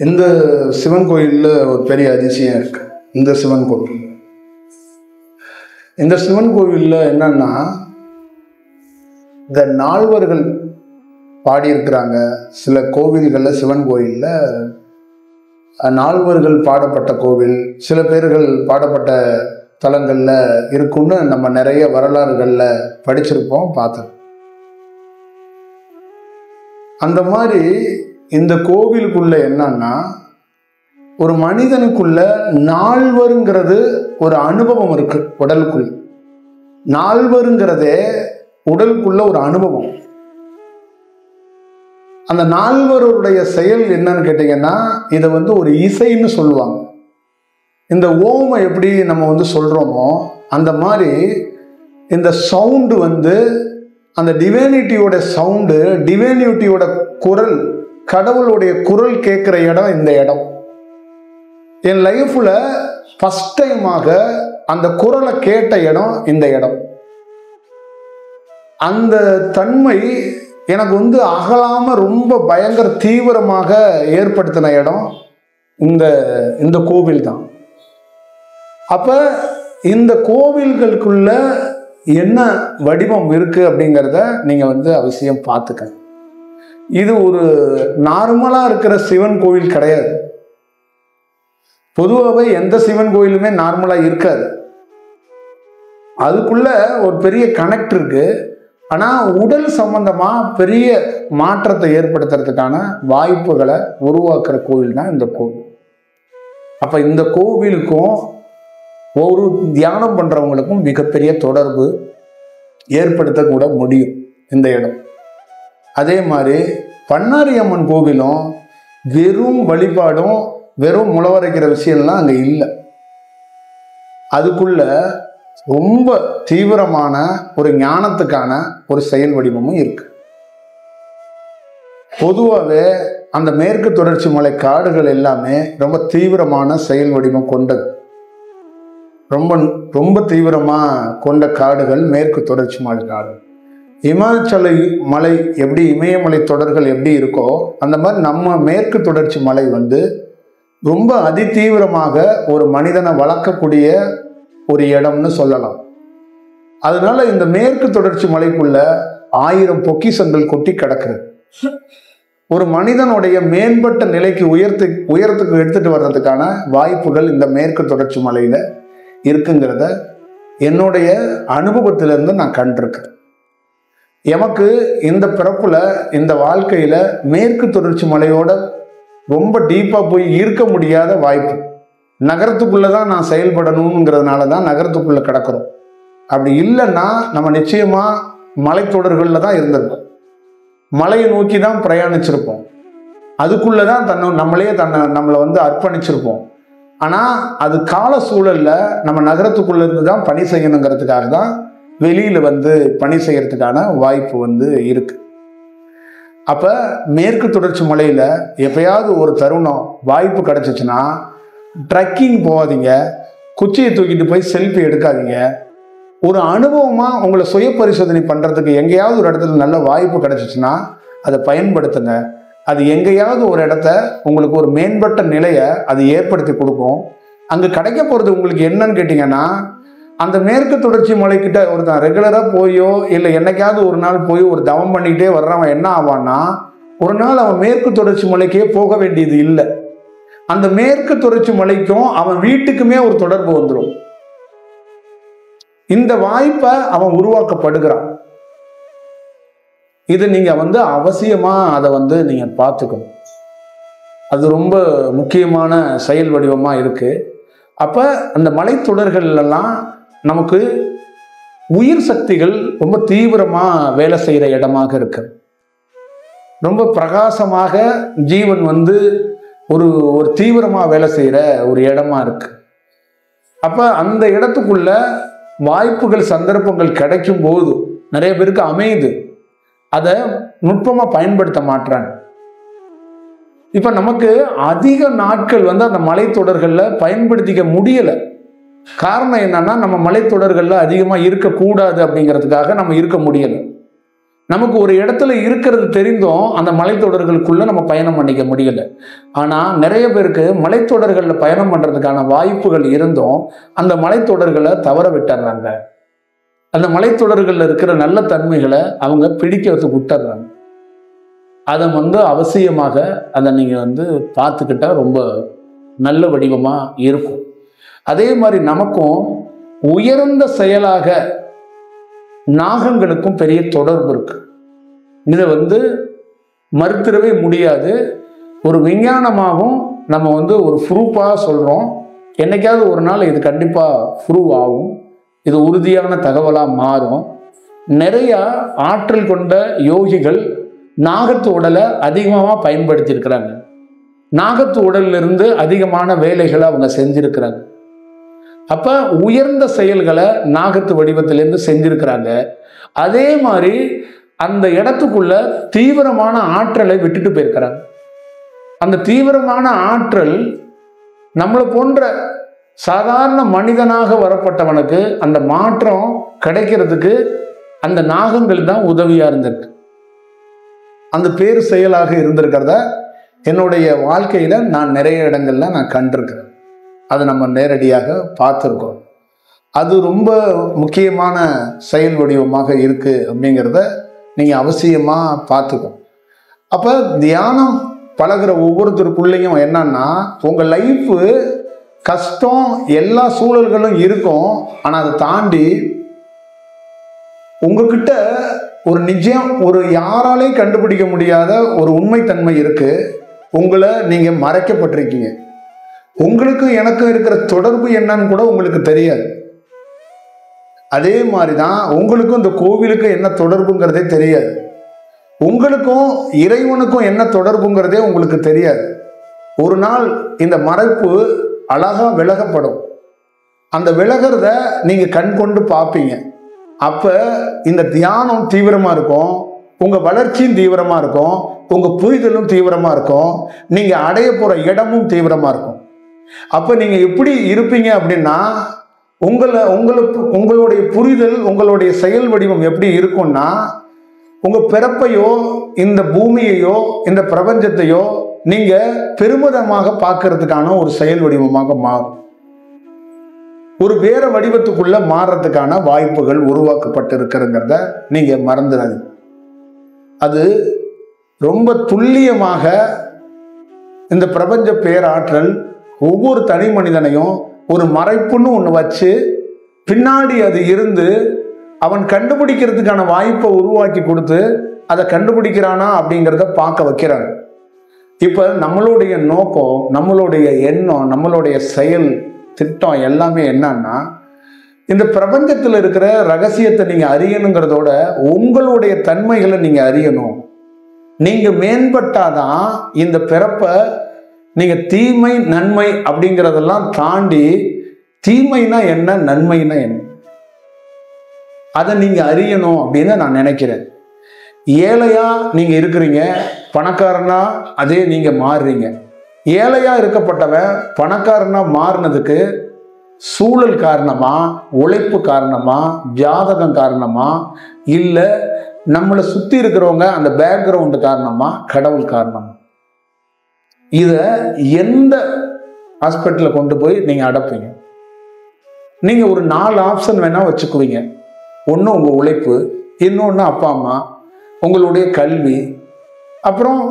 இந்த சிவன் கோயிலில் ஒரு பெரிய அதிசயம் இருக்கு. இந்த சிவன் கோவிலில் என்னன்னா, இந்த நால்வர்கள் பாடியிருக்கிறாங்க. சில கோவில்களில் சிவன் கோயிலில் நால்வர்கள் பாடப்பட்ட கோவில், சில பேர்கள் பாடப்பட்ட தலங்களில் இருக்குன்னு நம்ம நிறைய வரலாறுகளில் படிச்சிருப்போம், பார்த்தோம். அந்த மாதிரி இந்த கோவிலுக்குள்ள என்னன்னா, ஒரு மனிதனுக்குள்ள நால்வருங்கிறது ஒரு அனுபவம் இருக்கு. உடலுக்குள்ள நால்வருங்கிறதே உடலுக்குள்ள ஒரு அனுபவம். அந்த நால்வருடைய செயல் என்னன்னு கேட்டீங்கன்னா, இதை ஒரு இசைன்னு சொல்லுவாங்க. இந்த ஓமை எப்படி நம்ம சொல்றோமோ அந்த மாதிரி இந்த சவுண்டு அந்த டிவைனிட்டியோட சவுண்டு, டிவைனிட்டியோட குரல், கடவுளுடைய குரல் கேட்கிற இடம் இந்த இடம். என் லைஃப்ல ஃபர்ஸ்ட் டைமாக அந்த குரலை கேட்ட இடம் இந்த இடம். அந்த தன்மை எனக்கு அகலாம ரொம்ப பயங்கர தீவிரமாக ஏற்படுத்தின இடம் இந்த கோவில் தான். அப்ப இந்த கோவில்களுக்குள்ள என்ன வடிவம் இருக்கு அப்படிங்கிறத நீங்க அவசியம் பார்த்துக்க. இது ஒரு நார்மலா இருக்கிற சிவன் கோவில் கிடையாது. பொதுவாகவே எந்த சிவன் கோயிலுமே நார்மலா இருக்காது. அதுக்குள்ள ஒரு பெரிய கனெக்ட் இருக்கு. ஆனா உடல் சம்பந்தமா பெரிய மாற்றத்தை ஏற்படுத்துறதுக்கான வாய்ப்புகளை உருவாக்குற கோவில் தான் இந்த கோவில். அப்ப இந்த கோவிலுக்கும் ஒரு தியானம் பண்றவங்களுக்கும் மிகப்பெரிய தொடர்பு ஏற்படுத்தக்கூட முடியும் இந்த இடம். அதே மாதிரி பண்ணாரி அம்மன் கோவிலும் வெறும் வழிபாடும் வெறும் முளவரைக்கிற விஷயம்லாம் அங்க இல்லை. அதுக்குள்ள ரொம்ப தீவிரமான ஒரு ஞானத்துக்கான ஒரு செயல் வடிவமும் இருக்கு. பொதுவாகவே அந்த மேற்கு தொடர்ச்சி மலை காடுகள் எல்லாமே ரொம்ப தீவிரமான செயல் வடிவம் கொண்டது. ரொம்ப ரொம்ப தீவிரமா கொண்ட காடுகள் மேற்கு தொடர்ச்சி மலை காடு. இமாச்சல மலை எப்படி, இமயமலை தொடர்கள் எப்படி இருக்கோ அந்த மாதிரி நம்ம மேற்கு தொடர்ச்சி மலை ரொம்ப அதிதீவிரமாக ஒரு மனிதனை வளர்க்கக்கூடிய ஒரு இடம்னு சொல்லலாம். அதனால இந்த மேற்கு தொடர்ச்சி மலைக்குள்ள 1000 பொக்கிஷங்கள் கொட்டி கிடக்குறது. ஒரு மனிதனுடைய மேம்பட்ட நிலைக்கு உயரத்துக்கு எடுத்துட்டு வர்றதுக்கான வாய்ப்புகள் இந்த மேற்கு தொடர்ச்சி மலையில இருக்குங்கிறத என்னுடைய அனுபவத்திலிருந்து நான் கண்டிருக்கேன். எனக்கு இந்த பிறப்புல, இந்த வாழ்க்கையில மேற்கு தொடர்ச்சி மலையோட ரொம்ப டீப்பா போய் ஈர்க்க முடியாத வாய்ப்பு. நகரத்துக்குள்ளதான் நான் செயல்படணுங்கிறதுனால தான் நகரத்துக்குள்ள கிடக்கிறோம். அப்படி இல்லைன்னா நம்ம நிச்சயமா மலைத்தொடர்கள்ல தான் இருந்திருப்போம். மலையை நோக்கி தான் பிரயாணிச்சிருப்போம். அதுக்குள்ளதான் நம்மளை அர்ப்பணிச்சிருப்போம். ஆனா அது கால சூழல்ல நம்ம நகரத்துக்குள்ள இருந்து தான் பணி செய்யணுங்கிறதுக்காக தான் வெளியில பணி செய்யறதுக்கான வாய்ப்பு இருக்கு. அப்ப மேற்கு தொடர்ச்சி மலையில எப்பயாவது ஒரு தருணம் வாய்ப்பு கிடைச்சிச்சுன்னா ட்ரக்கிங் போகாதீங்க, குச்சியை தூக்கிட்டு போய் செல்ஃபி எடுக்காதீங்க. ஒரு அனுபவமா உங்களை சுய பரிசோதனை பண்றதுக்கு எங்கேயாவது ஒரு இடத்துல நல்ல வாய்ப்பு கிடைச்சிச்சுன்னா அதை பயன்படுத்துங்க. அது எங்கேயாவது ஒரு இடத்த உங்களுக்கு ஒரு மேம்பட்ட நிலையை அது ஏற்படுத்தி கொடுக்கும். அங்க கிடைக்க போறது உங்களுக்கு என்னன்னு கேட்டீங்கன்னா, அந்த மேற்கு தொடர்ச்சி மலைக்கிட்ட ஒருத்தன் ரெகுலரா போயோ இல்லை என்னைக்காவது ஒரு நாள் போய் ஒரு தவம் பண்ணிக்கிட்டே வர்றவன் என்ன ஆவான்னா, ஒரு நாள் அவன் மேற்கு தொடர்ச்சி மலைக்கே போக வேண்டியது இல்லை. அந்த மேற்கு தொடர்ச்சி மலைக்கும் அவன் வீட்டுக்குமே ஒரு தொடர்பு வந்துடும். இந்த வாய்ப்பை அவன் உருவாக்கப்படுகிறான். இது நீங்க அவசியமா அதை நீங்க பார்த்துக்கணும். அது ரொம்ப முக்கியமான செயல் வடிவமா இருக்கு. அப்ப அந்த மலைத்தொடர்கள் எல்லாம் நமக்கு உயிர் சக்திகள் ரொம்ப தீவிரமா வேலை செய்யற இடமாக இருக்கு. ரொம்ப பிரகாசமாக ஜீவன் ஒரு தீவிரமா வேலை செய்யற ஒரு இடமா இருக்கு. அப்ப அந்த இடத்துக்குள்ள வாய்ப்புகள், சந்தர்ப்பங்கள் கிடைக்கும் போது நிறைய பேருக்கு அமையுது. அதை நுட்பமா பயன்படுத்த மாட்டாங்க. இப்ப நமக்கு அதிக நாட்கள் அந்த மலைத்தொடர்கள்ல பயன்படுத்திக்க முடியல. காரணம் என்னன்னா, நம்ம மலைத்தொடர்கள்ல அதிகமா இருக்கக்கூடாது அப்படிங்கிறதுக்காக நம்ம இருக்க முடியல. நமக்கு ஒரு இடத்துல இருக்கிறது தெரிந்தும் அந்த மலைத்தொடர்களுக்குள்ள நம்ம பயணம் பண்ணிக்க முடியல. ஆனா நிறைய பேருக்கு மலைத்தொடர்களில் பயணம் பண்றதுக்கான வாய்ப்புகள் இருந்தும் அந்த மலைத்தொடர்களை தவற விட்டுறாங்க. அந்த மலைத்தொடர்களில் இருக்கிற நல்ல தன்மைகளை அவங்க பிடிக்கிறதுக்கு விட்டுறாங்க. அதை அவசியமாக அதை நீங்க பார்த்துக்கிட்டா ரொம்ப நல்ல வடிவமா இருக்கும். அதே மாதிரி நமக்கும் உயர்ந்த செயலாக நாகங்களுக்கும் பெரிய தொடர்பு இருக்கு. இதை மறுத்திடவே முடியாது. ஒரு விஞ்ஞானமாகவும் நம்ம ஒரு ப்ரூஃபாக சொல்றோம். என்னைக்காவது ஒரு நாள் இது கண்டிப்பா ப்ரூவ் ஆகும். இது உறுதியான தகவலாக மாறும். நிறைய ஆற்றல் கொண்ட யோகிகள் நாகத்து உடலை அதிகமாக பயன்படுத்தி இருக்கிறாங்க. நாகத்து உடலிலிருந்து அதிகமான வேலைகளை அவங்க செஞ்சிருக்கிறாங்க. அப்ப உயர்ந்த செயல்களை நாகத்து வடிவத்திலிருந்து செஞ்சிருக்கிறாங்க. அதே மாதிரி அந்த இடத்துக்குள்ள தீவிரமான ஆற்றலை விட்டுட்டு போயிருக்கிறாங்க. அந்த தீவிரமான ஆற்றல் நம்மளை போன்ற சாதாரண மனிதனாக வரப்பட்டவனுக்கு அந்த மாற்றம் கிடைக்கிறதுக்கு அந்த நாகங்கள் தான் உதவியா இருந்திருக்கு. அந்த பேரு செயலாக இருந்திருக்கிறத என்னுடைய வாழ்க்கையில நான் நிறைய இடங்கள்ல நான் கண்டிருக்கிறேன். அதை நம்ம நேரடியாக பார்த்துருக்கோம். அது ரொம்ப முக்கியமான செயல் வடிவமாக இருக்கு அப்படிங்கிறத நீங்க அவசியமா பார்த்துக்கோ. அப்ப தியானம் பழகிற ஒவ்வொருத்தருக்குள்ளேயும் என்னன்னா, உங்க லைஃப் கஷ்டம் எல்லா சூழல்களும் இருக்கும். ஆனா அதை தாண்டி உங்ககிட்ட ஒரு நிஜம், ஒரு யாராலையும் கண்டுபிடிக்க முடியாத ஒரு உண்மைத்தன்மை இருக்கு. உங்களை நீங்க மறைக்கப்பட்டிருக்கீங்க. உங்களுக்கும் எனக்கும் இருக்கிற தொடர்பு என்னன்னு கூட உங்களுக்கு தெரியாது. அதே மாதிரிதான் உங்களுக்கும் இந்த கோவிலுக்கும் என்ன தொடர்புங்கிறதே தெரியாது. உங்களுக்கும் இறைவனுக்கும் என்ன தொடர்புங்கிறதே உங்களுக்கு தெரியாது. ஒரு நாள் இந்த மறைப்பு அழகா விலகப்படும். அந்த விலகிறத நீங்க கண் கொண்டு பார்ப்பீங்க. அப்ப இந்த தியானம் தீவிரமா இருக்கும், உங்க வளர்ச்சியும் தீவிரமா இருக்கும், உங்க புரிதலும் தீவிரமா இருக்கும், நீங்க அடைய போற இடமும் தீவிரமா இருக்கும். அப்ப நீங்க எப்படி இருப்பீங்க அப்படின்னா, உங்களுடைய புரிதல், உங்களுடைய செயல் வடிவம் எப்படி இருக்கும்னா, உங்க பிறப்பையோ இந்த பூமியையோ இந்த பிரபஞ்சத்தையோ நீங்க பெருமிதமாக பார்க்கறதுக்கான ஒரு செயல் வடிவமாக மாறும். ஒரு வேற வடிவத்துக்குள்ள மாறுறதுக்கான வாய்ப்புகள் உருவாக்கப்பட்டு இருக்கிறத நீங்க மறந்துடாது. அது ரொம்ப துல்லியமாக இந்த பிரபஞ்ச பேராற்றல் ஒவ்வொரு தனி மனிதனையும் ஒரு மறைப்புன்னு ஒன்று வச்சு பின்னாடி அது இருந்து அவன் கண்டுபிடிக்கிறதுக்கான வாய்ப்பை உருவாக்கி கொடுத்து அதை கண்டுபிடிக்கிறானா அப்படிங்கிறத பார்க்க வைக்கிறாங்க. இப்ப நம்மளுடைய நோக்கம், நம்மளுடைய எண்ணம், நம்மளுடைய செயல் திட்டம் எல்லாமே என்னன்னா, இந்த பிரபஞ்சத்தில் இருக்கிற ரகசியத்தை நீங்க அறியணுங்கிறதோட உங்களுடைய தன்மைகளை நீங்க அறியணும். நீங்க மேம்பட்டாதான் இந்த பிறப்பை நீங்க தீமை நன்மை அப்படிங்கிறதெல்லாம் தாண்டி தீமைனா என்ன, நன்மைனா என்ன, அதை நீங்க அறியணும் அப்படின்னு நான் நினைக்கிறேன். ஏழையா நீங்க இருக்கிறீங்க, பணக்காரனா அதே நீங்க மாறுறீங்க. ஏழையா இருக்கப்பட்டவன் பணக்காரனா மாறினதுக்கு சூழல் காரணமா, உழைப்பு காரணமா, ஜாதகம் காரணமா, இல்லை நம்மளை சுத்தி இருக்கிறவங்க அந்த பேக்ரவுண்டு காரணமா, கடவுள் காரணமா? இத எந்த ஹாஸ்பிட்டலில் கொண்டு போய் நீங்க அடைப்பீங்க? நீங்க ஒரு 4 ஆப்ஷன் வேணா வச்சுக்குவீங்க. ஒன்று உங்க உழைப்பு, இன்னொன்று அப்பா அம்மா, உங்களுடைய கல்வி, அப்புறம்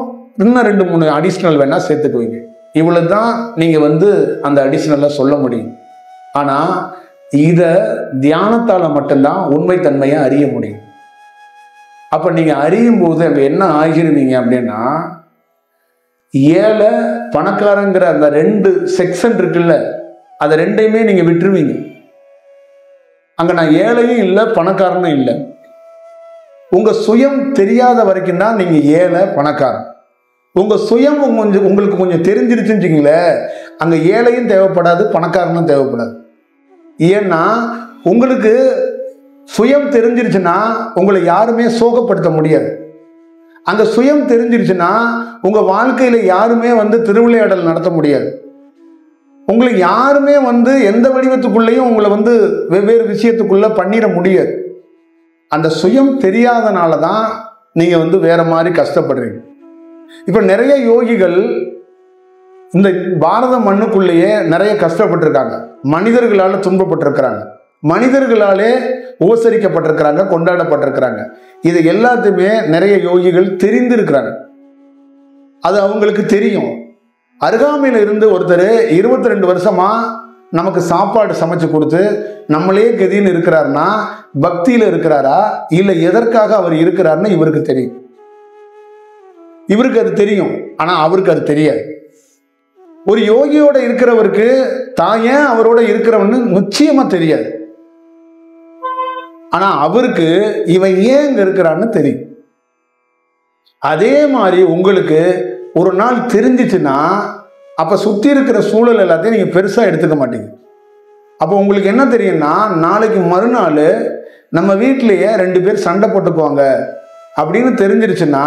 இன்னும் 2-3 அடிஷ்னல் வேணா சேர்த்துக்குவீங்க. இவ்வளவுதான் நீங்க அந்த அடிஷ்னலா சொல்ல முடியும். ஆனா இத தியானத்தால மட்டும்தான் உண்மைத்தன்மையை அறிய முடியும். அப்ப நீங்க அறியும் போது அங்க என்ன ஆகிருவீங்க அப்படின்னா, ஏழை பணக்காரங்கிற அந்த 2 செக்ஷன் இருக்குல்ல, அதை 2ஐயுமே நீங்க விட்டுருவீங்க. அங்க நான் ஏழையும் இல்லை பணக்காரனும் இல்லை. உங்க சுயம் தெரியாத வரைக்கும் தான் நீங்க ஏழை பணக்காரன். உங்க சுயம் உங்களுக்கு கொஞ்சம் தெரிஞ்சிருச்சுன்னு வச்சுக்கீங்களேன், அங்க ஏழையும் தேவைப்படாது பணக்காரனும் தேவைப்படாது. ஏன்னா உங்களுக்கு சுயம் தெரிஞ்சிருச்சுன்னா உங்களை யாருமே சோகப்படுத்த முடியாது. அங்க சுயம் தெரிஞ்சிருச்சுன்னா உங்க வாழ்க்கையில யாருமே திருவிளையாடல் நடத்த முடியாது. உங்களுக்கு யாருமே எந்த வடிவத்துக்குள்ளேயும் உங்களை வெவ்வேறு விஷயத்துக்குள்ள பண்ணிட முடியாது. அந்த சுயம் தெரியாதனால தான் நீங்க வேற மாதிரி கஷ்டப்படுறீங்க. இப்ப நிறைய யோகிகள் இந்த பாரத மண்ணுக்குள்ளேயே நிறைய கஷ்டப்பட்டிருக்காங்க, மனிதர்களால துன்பப்பட்டிருக்கிறாங்க, மனிதர்களாலே உபசரிக்கப்பட்டிருக்கிறாங்க, கொண்டாடப்பட்டிருக்கிறாங்க. இது எல்லாத்தையுமே நிறைய யோகிகள் தெரிந்திருக்கிறாங்க. அது அவங்களுக்கு தெரியும். அருகாமையில் இருந்து ஒருத்தர் 22 வருஷமா நமக்கு சாப்பாடு சமைச்சு கொடுத்து நம்மளே கதின்னு இருக்கிறாருன்னா பக்தியில இருக்கிறாரா இல்ல எதற்காக அவர் இருக்கிறாருன்னு இவருக்கு தெரியும். இவருக்கு அது தெரியும், ஆனா அவருக்கு அது தெரியாது. ஒரு யோகியோட இருக்கிறவருக்கு தான் ஏன் அவரோட இருக்கிறவன்னு நிச்சயமா தெரியாது. ஆனா அவருக்கு இவன் ஏன் இங்க இருக்கிறான்னு தெரியும். அதே மாதிரி உங்களுக்கு ஒரு நாள் தெரிஞ்சிச்சுன்னா அப்ப சுத்தி இருக்கிற சூழல் எல்லாத்தையும் நீங்க பெருசா எடுத்துக்க மாட்டீங்க. அப்போ உங்களுக்கு என்ன தெரியும்னா, நாளைக்கு மறுநாள் நம்ம வீட்டிலேயே 2 பேர் சண்டை போட்டுக்குவாங்க அப்படின்னு தெரிஞ்சிருச்சுன்னா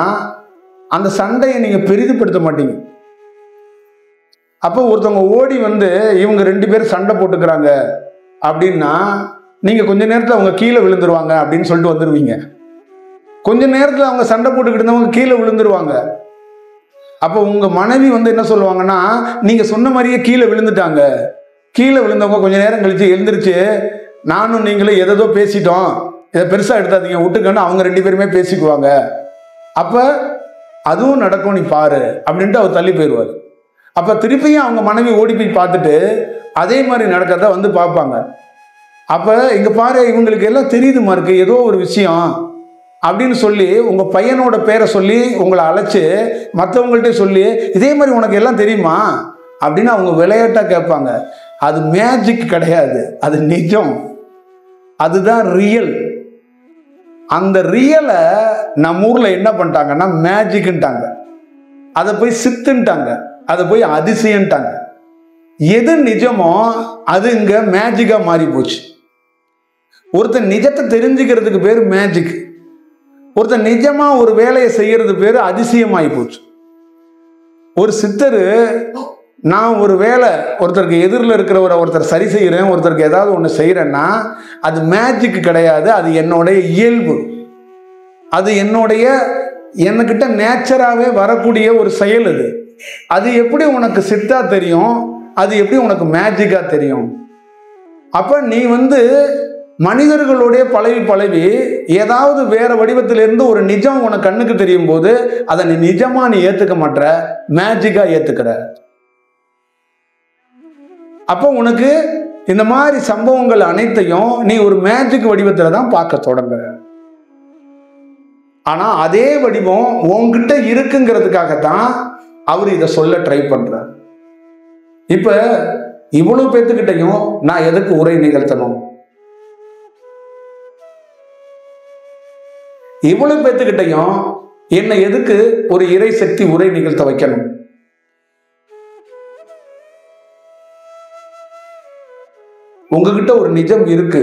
அந்த சண்டையை நீங்க பெரிதுபடுத்த மாட்டீங்க. அப்போ ஒருத்தவங்க ஓடி இவங்க 2 பேர் சண்டை போட்டுக்கிறாங்க அப்படின்னா நீங்க கொஞ்ச நேரத்தில் அவங்க கீழே விழுந்துருவாங்க அப்படின்னு சொல்லிட்டு வந்துடுவீங்க. கொஞ்ச நேரத்தில் அவங்க சண்டை போட்டுக்கிட்டு இருந்தவங்க கீழே விழுந்துருவாங்க. அப்போ உங்க மனைவி என்ன சொல்லுவாங்கன்னா, நீங்க சொன்ன மாதிரியே கீழே விழுந்துட்டாங்க. கீழே விழுந்தவங்க கொஞ்ச நேரம் கழிச்சு எழுந்திருச்சு, நானும் நீங்களும் எதோ பேசிட்டோம், இதை பெருசா எடுத்தாதீங்க விட்டுக்கன்னு அவங்க 2 பேருமே பேசிக்குவாங்க. அப்ப அதுவும் நடக்கும், நீ பாரு அப்படின்ட்டு அவர் தள்ளி போயிடுவார். அப்ப திருப்பியும் அவங்க மனைவி ஓடி போய் பார்த்துட்டு அதே மாதிரி நடக்கிறத பார்ப்பாங்க. அப்ப இங்க பாரு, இவங்களுக்கு எல்லாம் தெரியுதுமா இருக்கு ஏதோ ஒரு விஷயம் அப்படின்னு சொல்லி உங்க பையனோட பேரை சொல்லி உங்களை அழைச்சு மற்றவங்கள்ட்ட சொல்லி இதே மாதிரி உனக்கு எல்லாம் தெரியுமா அப்படின்னு அவங்க விளையாட்டா கேட்பாங்க. அது மேஜிக் கிடையாது, அது நிஜம், அதுதான் ரியல். அந்த ரியலை நம்ம ஊர்ல என்ன பண்ணிட்டாங்கன்னா மேஜிக்ன்ட்டாங்க, அதை போய் சித்துன்ட்டாங்க, அதை போய் அதிசயன்ட்டாங்க. எது நிஜமோ அது இங்க மேஜிக்கா மாறி போச்சு. ஒருத்தர் நிஜத்தை தெரிஞ்சுக்கிறதுக்கு பேர் மேஜிக், ஒருத்தர் நிஜமா ஒரு வேலையை செய்யறது பேரு அதிசயமாயி போச்சு. ஒரு சித்தரு, நான் ஒரு வேலை ஒருத்தருக்கு எதிரில் இருக்கிறவரை ஒருத்தர் சரி செய்கிறேன், ஒருத்தருக்கு ஏதாவது ஒன்று செய்கிறேன்னா அது மேஜிக் கிடையாது, அது என்னுடைய இயல்பு, அது என்கிட்ட நேச்சராகவே வரக்கூடிய ஒரு செயல். அது எப்படி உனக்கு சித்தா தெரியும், அது எப்படி உனக்கு மேஜிக்கா தெரியும்? அப்ப நீ மனிதர்களுடைய பழவி ஏதாவது வேற வடிவத்திலிருந்து ஒரு நிஜம் உனக்கு கண்ணுக்கு தெரியும் போது அதை நீ நிஜமா நீ ஏத்துக்க மாட்ட, மேஜிக்கா ஏத்துக்கிற. அப்போ உனக்கு இந்த மாதிரி சம்பவங்கள் அனைத்தையும் நீ ஒரு மேஜிக் வடிவத்துல தான் பார்க்க தொடங்குற. ஆனா அதே வடிவம் உன்கிட்ட இருக்குங்கிறதுக்காகத்தான் அவர் இதை சொல்ல ட்ரை பண்றார். இப்ப இவ்வளவு பேத்துக்கிட்டையும் நான் எதுக்கு உரை நிகழ்த்தணும்? இவ்வளவு பேத்துக்கிட்டையும் என்ன எதுக்கு ஒரு இறை சக்தி உரை நிகழ்த்த வைக்கணும்? உங்ககிட்ட ஒரு நிஜம் இருக்கு,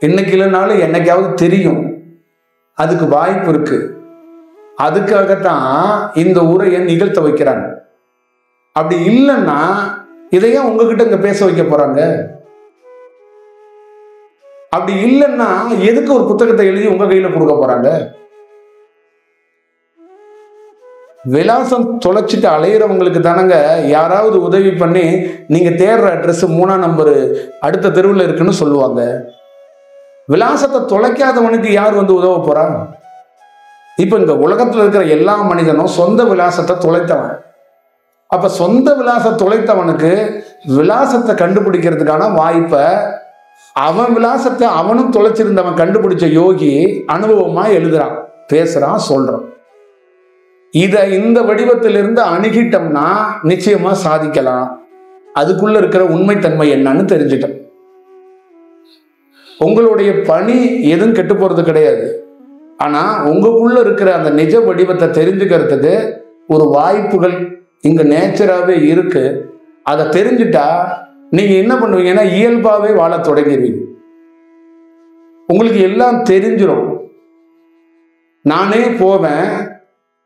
இன்னைக்கு இல்லைனாலும் என்னைக்காவது தெரியும், அதுக்கு வாய்ப்பு இருக்கு. அதுக்காகத்தான் இந்த உரையை நிகழ்த்த வைக்கிறாங்க. அப்படி இல்லைன்னா இதையா உங்ககிட்ட இங்க பேச வைக்க போறாங்க? அப்படி இல்லைன்னா எதுக்கு ஒரு புத்தகத்தை எழுதி உங்க கையில கொடுக்க போறாங்க? விலாசம் தொலைச்சிட்டு அலையிறவங்களுக்கு தானங்க யாராவது உதவி பண்ணி நீங்க தேடுற அட்ரஸ் 3ஆம் நம்பர் அடுத்த தெருவில் இருக்குன்னு சொல்லுவாங்க. விலாசத்தை தொலைக்காதவனுக்கு யார் உதவ போறா? இப்ப இந்த உலகத்துல இருக்கிற எல்லா மனிதனும் சொந்த விலாசத்தை தொலைத்தவன். அப்ப சொந்த விலாசத்தை தொலைத்தவனுக்கு விலாசத்தை கண்டுபிடிக்கிறதுக்கான வாய்ப்பை அவன் விலாசத்தை அவனும் தொலைச்சிருந்தவன் கண்டுபிடிச்ச யோகி அனுபவமா எழுதுறான், பேசுறான், சொல்றான். இந்த வடிவத்திலிருந்து அணுகிட்டோம்னா நிச்சயமா சாதிக்கலாம். அதுக்குள்ள இருக்கிற உண்மைத்தன்மை என்னன்னு தெரிஞ்சுட்டோம். உங்களுடைய பணி எதுவும் கெட்டு போறது கிடையாது. ஆனா உங்களுக்குள்ள இருக்கிற அந்த நிஜ வடிவத்தை தெரிஞ்சுக்கிறதுக்கு ஒரு வாய்ப்புகள் இங்க நேச்சராகவே இருக்கு. அதை தெரிஞ்சுட்டா நீங்க என்ன பண்ணுவீங்கன்னா இயல்பாவே வாழ தொடங்கிடுவீங்க. உங்களுக்கு எல்லாம் தெரிஞ்சிடும். நானே போவேன்,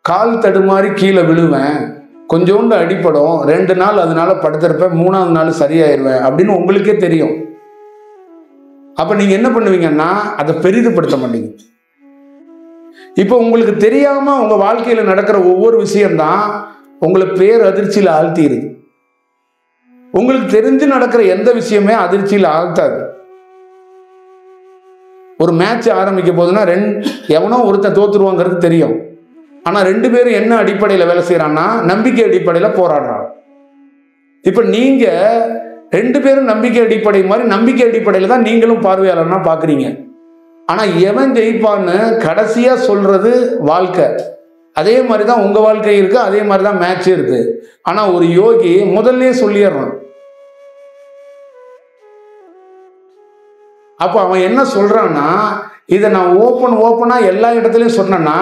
கால் தடுமாறி கீழே விழுவேன், கொஞ்சோண்டு அடிப்படும், 2 நாள் அதனால படுத்திருப்பேன், 3ஆவது நாள் சரியாயிருவேன் அப்படின்னு உங்களுக்கே தெரியும். அப்ப நீங்க என்ன பண்ணுவீங்கன்னா அதை பெரிதுபடுத்த மாட்டீங்க. இப்போ உங்களுக்கு தெரியாம உங்க வாழ்க்கையில நடக்கிற ஒவ்வொரு விஷயம்தான் உங்களை பேர் அதிர்ச்சியில் ஆழ்த்திடுது. உங்களுக்கு தெரிஞ்சு நடக்கிற எந்த விஷயமே அதிர்ச்சியில் ஆழ்த்தாது. ஒரு மேட்ச் ஆரம்பிக்க போதுன்னா எவனோ ஒருத்தன் தோத்துருவாங்கிறது தெரியும். ஆனா 2 பேரும் என்ன அடிப்படையில் வேலை செய்யறான்னா நம்பிக்கை அடிப்படையில் போராடுறாங்க. இப்ப நீங்க 2 பேரும் நம்பிக்கை அடிப்படை மாதிரி நம்பிக்கை அடிப்படையில் தான் நீங்களும் பார்வையாளர்னா பாக்குறீங்க. ஆனா எவன் ஜெயிப்பான்னு கடைசியா சொல்றது வாழ்க்கை. அதே மாதிரிதான் உங்க வாழ்க்கை இருக்கு, அதே மாதிரிதான் மேட்ச் இருக்கு. ஆனா ஒரு யோகி முதல்ல சொல்லிடுறான். அப்ப அவன் என்ன சொல்றான்னா, இதை நான் ஓப்பனா எல்லா இடத்துலயும் சொன்னா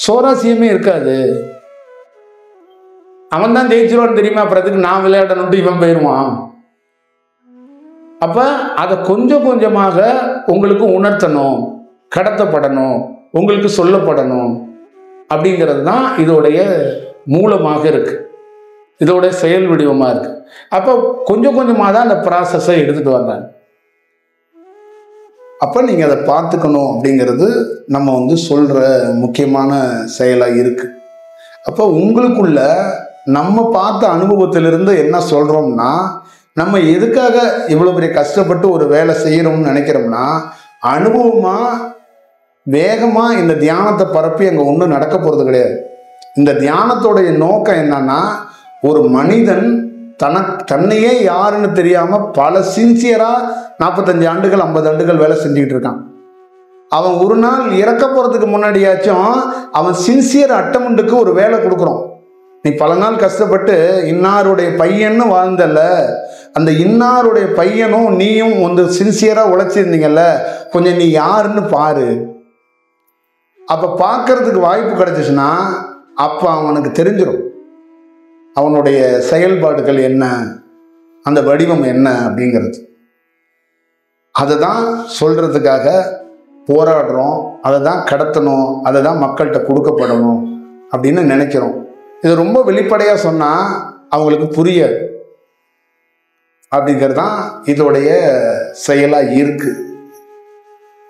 சுவாரஸ்யமே இருக்காது. அவன் தான் ஜெயிச்சிருவான்னு தெரியுமா, அப்புறத்துக்கு நான் விளையாடணும்ட்டு இவன் போயிருவான். அப்ப அதை கொஞ்சம் கொஞ்சமாக உங்களுக்கு உணர்த்தணும், கடத்தப்படணும், உங்களுக்கு சொல்லப்படணும் அப்படிங்கிறது தான் இதோடைய மூலமாக இருக்கு, இதோடைய செயல் வடிவமா இருக்கு. அப்ப கொஞ்சம் கொஞ்சமாக தான் அந்த ப்ராசஸை எடுத்துட்டு வந்தாங்க. அப்ப நீங்க அதை பார்த்துக்கணும் அப்படிங்கிறது நம்ம சொல்ற முக்கியமான செயலா இருக்கு. அப்ப உங்களுக்குள்ள நம்ம பார்த்த அனுபவத்திலிருந்து என்ன சொல்றோம்னா, நம்ம எதுக்காக இவ்வளவு பெரிய கஷ்டப்பட்டு ஒரு வேலை செய்யறோம்னு நினைக்கிறோம்னா, அனுபவமா வேகமா இந்த தியானத்தை பரப்பி அங்க ஒன்றும் நடக்க போறது கிடையாது. இந்த தியானத்தோடைய நோக்கம் என்னன்னா, ஒரு மனிதன் தன்னையே யாருன்னு தெரியாம பல சின்சியரா 45 ஆண்டுகள் 50 ஆண்டுகள் வேலை செஞ்சுக்கிட்டு இருக்கான். அவன் ஒரு நாள் இறக்க போறதுக்கு முன்னாடியாச்சும் அவன் சின்சியர் அட்டமெண்ட்டுக்கு ஒரு வேலை கொடுக்குறோம். நீ பல நாள் கஷ்டப்பட்டு இன்னாருடைய பையன்னு வாழ்ந்தல, அந்த இன்னாருடைய பையனும் நீயும் சின்சியரா உழைச்சிருந்தீங்கல்ல, கொஞ்சம் நீ யாருன்னு பாரு. அப்ப பார்க்கறதுக்கு வாய்ப்பு கிடைச்சிச்சுன்னா அப்ப அவனுக்கு தெரிஞ்சிடும் அவனுடைய செயல்பாடுகள் என்ன, அந்த வடிவம் என்ன அப்படிங்கிறது. அதை தான் சொல்றதுக்காக போராடுறோம், அதை தான் கடத்தணும், அதை தான் மக்கள்கிட்ட கொடுக்கப்படணும் அப்படின்னு நினைக்கிறோம். இது ரொம்ப வெளிப்படையா சொன்னா அவங்களுக்கு புரியாது. அப்படிங்கிறது தான் இதோடைய செயலா இருக்கு.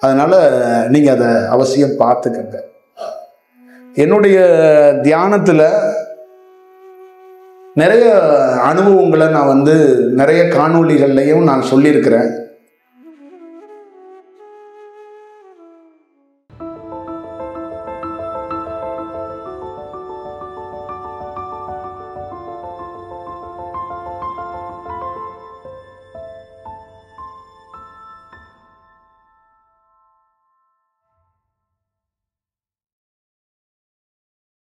அதனால நீங்க அதை அவசியம் பார்த்துக்கங்க. என்னுடைய தியானத்துல நிறைய அனுபவங்களை நான் நிறைய காணொளிகள்லையும் நான் சொல்லியிருக்கிறேன்.